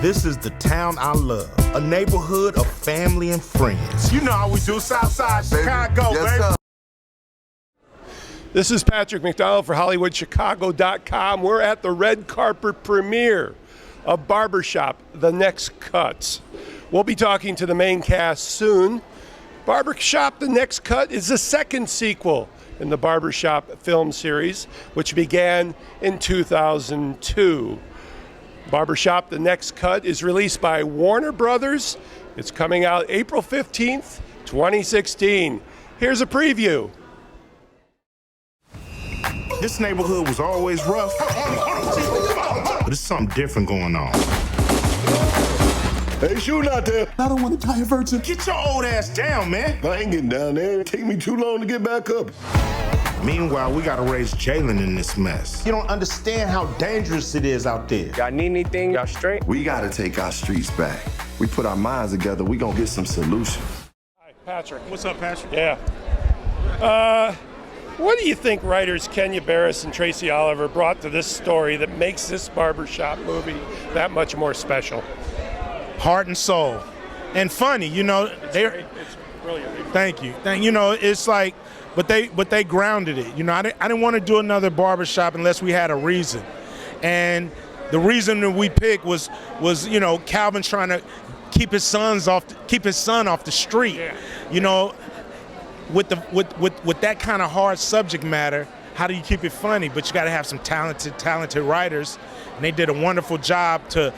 This is the town I love, a neighborhood of family and friends. You know how we do, Southside Chicago, yes, baby. Sir. This is Patrick McDonald for HollywoodChicago.com. We're at the red carpet premiere of Barbershop, The Next Cut. We'll be talking to the main cast soon. Barbershop, The Next Cut is the second sequel in the Barbershop film series, which began in 2002. Barbershop, The Next Cut is released by Warner Brothers. It's coming out April 15th, 2016. Here's a preview. This neighborhood was always rough, but there's something different going on. Hey, shooting out there. I don't want to die a virgin. Get your old ass down, man. I ain't getting down there. It take me too long to get back up. Meanwhile, we gotta raise Jalen in this mess. You don't understand how dangerous it is out there. Y'all need anything? Y'all straight? We gotta take our streets back. We put our minds together, we gonna get some solutions. Hi, Patrick. What's up, Patrick? Yeah. What do you think writers Kenya Barris and Tracy Oliver brought to this story that makes this Barbershop movie that much more special? Heart and soul, and funny. You know, It's brilliant. Thank you. You know, it's like, but they grounded it. You know, I didn't want to do another Barbershop unless we had a reason, and the reason that we picked was you know, Calvin trying to keep his son off the street. Yeah. You know, with that kind of hard subject matter, how do you keep it funny? But you got to have some talented writers, and they did a wonderful job to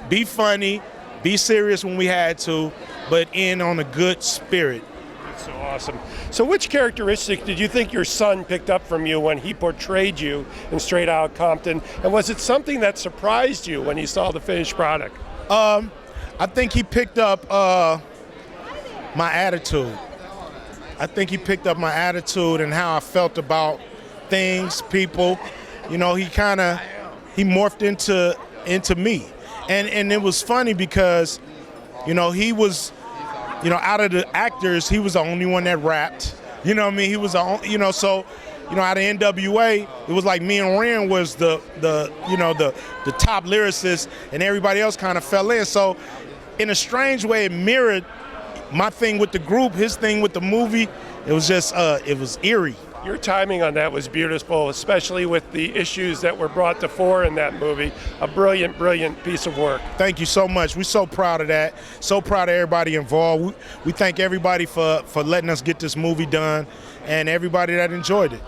be funny, be serious when we had to, but end on a good spirit. That's so awesome. So which characteristic did you think your son picked up from you when he portrayed you in Straight Outta Compton? And was it something that surprised you when you saw the finished product? I think he picked up my attitude. I think he picked up my attitude and how I felt about things, people. You know, he morphed into me. And it was funny because, you know, he was, you know, out of the actors, he was the only one that rapped. You know what I mean? He was the only, you know, so, you know, out of NWA, it was like me and Ren was the top lyricist, and everybody else kind of fell in. So in a strange way, it mirrored my thing with the group, his thing with the movie. It was just, it was eerie. Your timing on that was beautiful, especially with the issues that were brought to fore in that movie. A brilliant, brilliant piece of work. Thank you so much. We're so proud of that. So proud of everybody involved. We thank everybody for letting us get this movie done, and everybody that enjoyed it.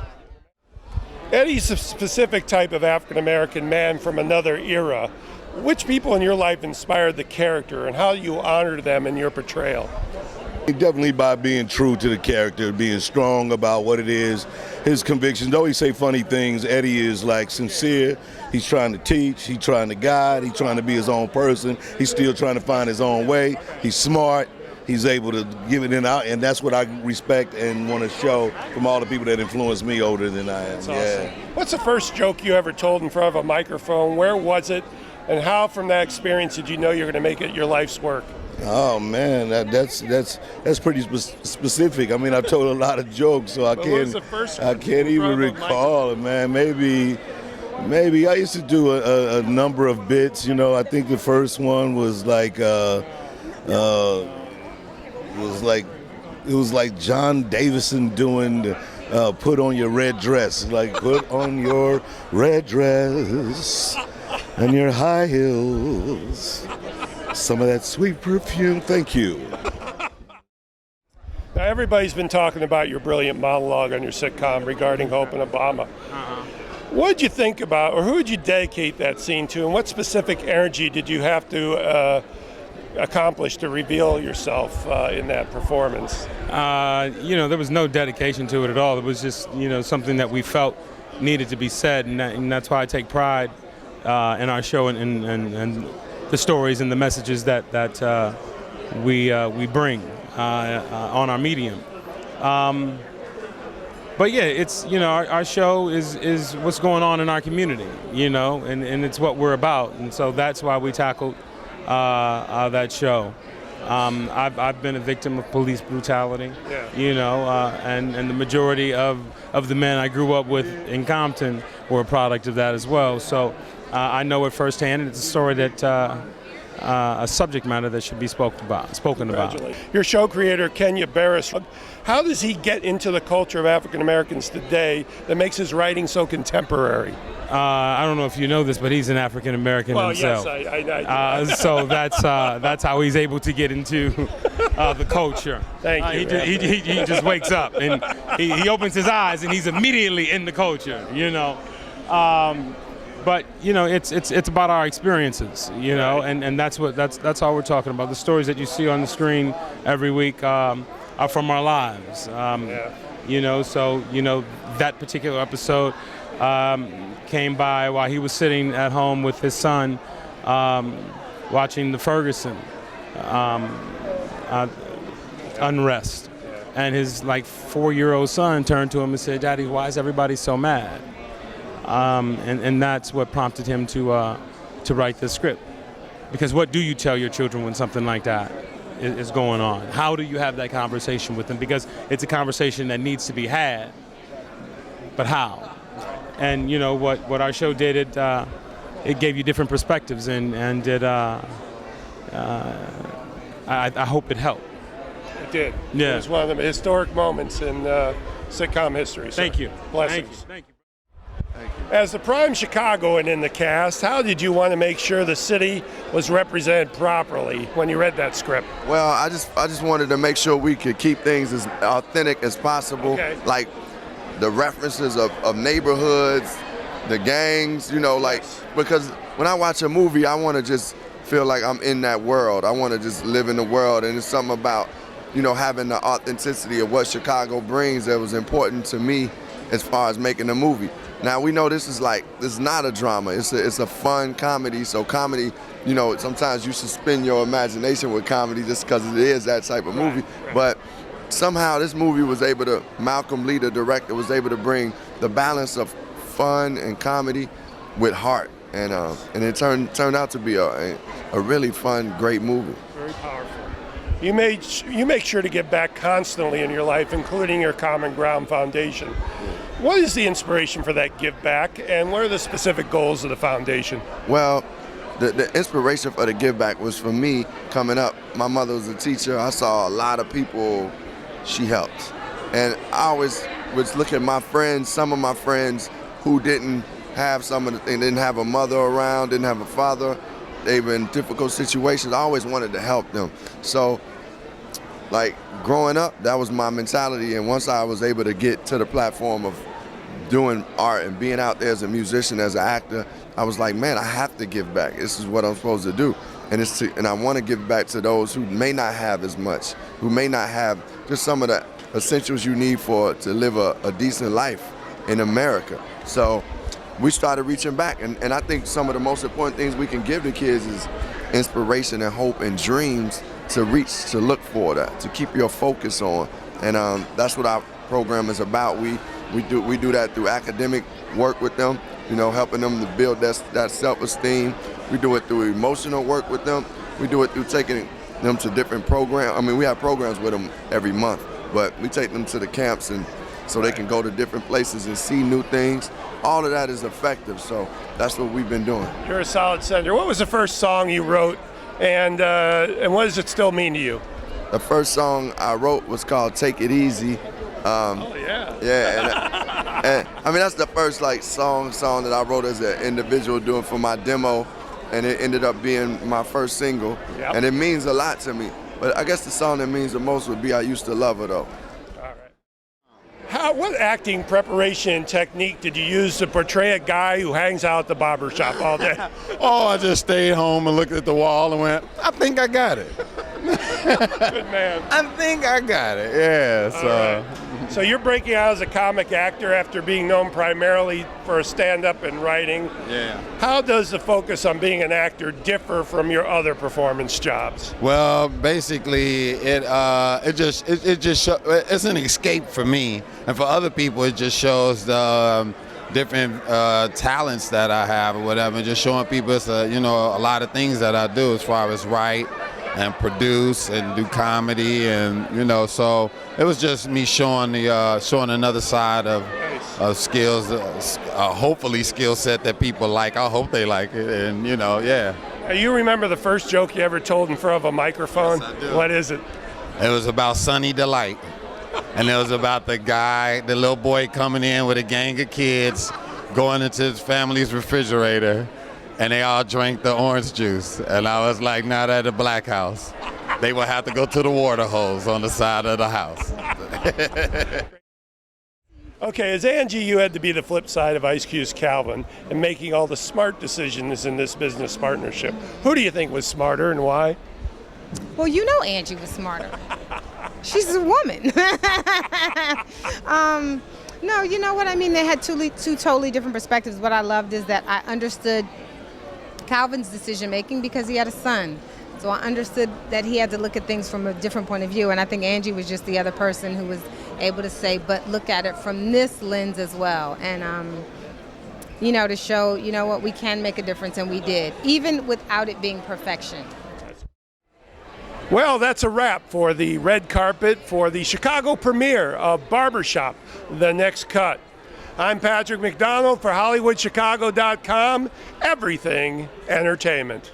Eddie's a specific type of African-American man from another era. Which people in your life inspired the character, and how you honored them in your portrayal? Definitely by being true to the character, being strong about what it is, his convictions. Though he say funny things, Eddie is like sincere. He's trying to teach, he's trying to guide, he's trying to be his own person. He's still trying to find his own way. He's smart. He's able to give it in out, and that's what I respect and want to show from all the people that influenced me older than I am. That's awesome. What's the first joke you ever told in front of a microphone? Where was it? And how, from that experience, did you know you're going to make it your life's work? Oh man, that's pretty specific. I mean, I told a lot of jokes, so I can't even recall it, man. Maybe I used to do a number of bits. You know, I think the first one was like it was like John Davison doing the, put on your red dress, like put on your red dress and your high heels. Some of that sweet perfume, thank you. Now, everybody's been talking about your brilliant monologue on your sitcom regarding Hope and Obama. What did you think about, or who would you dedicate that scene to, and what specific energy did you have to accomplish to reveal yourself in that performance? You know, there was no dedication to it at all. It was just, you know, something that we felt needed to be said, and that's why I take pride in our show and the stories and the messages that we bring on our medium. But yeah, it's, you know, our show is what's going on in our community, you know, and it's what we're about, and so that's why we tackled that show. I've been a victim of police brutality, you know, and the majority of the men I grew up with in Compton were a product of that as well. So I know it firsthand, and it's a story that a subject matter that should be spoken about. Your show creator, Kenya Barris, how does he get into the culture of African Americans today that makes his writing so contemporary? I don't know if you know this, but he's an African American himself. Yes, I so that's how he's able to get into the culture. Thank you. He just wakes up and he opens his eyes and he's immediately in the culture. But it's about our experiences, and that's all we're talking about. The stories that you see on the screen every week are from our lives. So that particular episode came by while he was sitting at home with his son, watching the Ferguson unrest, and his 4-year-old son turned to him and said, "Daddy, why is everybody so mad?" And that's what prompted him to write this script. Because what do you tell your children when something like that is going on? How do you have that conversation with them? Because it's a conversation that needs to be had, but how? And what our show did, it gave you different perspectives, and I hope it helped. It did. Yeah. It was one of the historic moments in sitcom history. Thank you. Blessings. Thank you. As the prime Chicagoan in the cast, how did you want to make sure the city was represented properly when you read that script? Well, I just wanted to make sure we could keep things as authentic as possible. Okay. Like the references of neighborhoods, the gangs, because when I watch a movie, I want to just feel like I'm in that world. I want to just live in the world, and it's something about, having the authenticity of what Chicago brings that was important to me as far as making a movie. Now we know this is not a drama. It's a fun comedy. So comedy, sometimes you suspend your imagination with comedy just because it is that type of movie. Right. But somehow this movie was able to, Malcolm Lee, the director, was able to bring the balance of fun and comedy with heart, and it turned out to be a really fun, great movie. Very powerful. You make sure to give back constantly in your life, including your Common Ground Foundation. What is the inspiration for that give back, and what are the specific goals of the foundation? Well, the inspiration for the give back was for me coming up. My mother was a teacher. I saw a lot of people she helped. And I always was looking at my friends, some of my friends who didn't have didn't have a mother around, didn't have a father. They were in difficult situations. I always wanted to help them. So, growing up, that was my mentality. And once I was able to get to the platform of doing art and being out there as a musician, as an actor, I was like, man, I have to give back. This is what I'm supposed to do. And I want to give back to those who may not have as much, who may not have just some of the essentials you need to live a decent life in America. So we started reaching back. And I think some of the most important things we can give to kids is inspiration and hope and dreams to reach, to look for that, to keep your focus on. And that's what our program is about. We do that through academic work with them, helping them to build that self-esteem. We do it through emotional work with them. We do it through taking them to different programs. I mean, we have programs with them every month, but we take them to the camps and so they can go to different places and see new things. All of that is effective, so that's what we've been doing. You're a solid senator. What was the first song you wrote, and what does it still mean to you? The first song I wrote was called "Take It Easy." Oh yeah. Yeah, and I mean that's the first song that I wrote as an individual doing for my demo, and it ended up being my first single. Yep. And it means a lot to me. But I guess the song that means the most would be "I Used to Love Her" though. What acting preparation and technique did you use to portray a guy who hangs out at the barbershop all day? Oh, I just stayed home and looked at the wall and went, I think I got it. Good man. I think I got it, yeah. So you're breaking out as a comic actor after being known primarily for stand-up and writing. Yeah. How does the focus on being an actor differ from your other performance jobs? Well, basically, it's an escape for me, and for other people, it just shows the different talents that I have or whatever. And just showing people, it's a lot of things that I do as far as write and produce and do comedy, and so it was just me showing another side of skills, hopefully skill set that people like. I hope they like it, and yeah. You remember the first joke you ever told in front of a microphone? Yes, I do. What is it? It was about Sunny Delight. And it was about the little boy coming in with a gang of kids, going into his family's refrigerator, and they all drank the orange juice. And I was like, not at the black house. They will have to go to the water hose on the side of the house. Okay, as Angie, you had to be the flip side of Ice Cube's Calvin and making all the smart decisions in this business partnership. Who do you think was smarter and why? Well, you know Angie was smarter. She's a woman. No, you know what I mean? They had two totally different perspectives. What I loved is that I understood Calvin's decision making because he had a son. So I understood that he had to look at things from a different point of view. And I think Angie was just the other person who was able to say, but look at it from this lens as well. And, you know, to show, you know what, we can make a difference, and we did, even without it being perfection. Well, that's a wrap for the red carpet for the Chicago premiere of Barbershop, The Next Cut. I'm Patrick McDonald for HollywoodChicago.com, everything entertainment.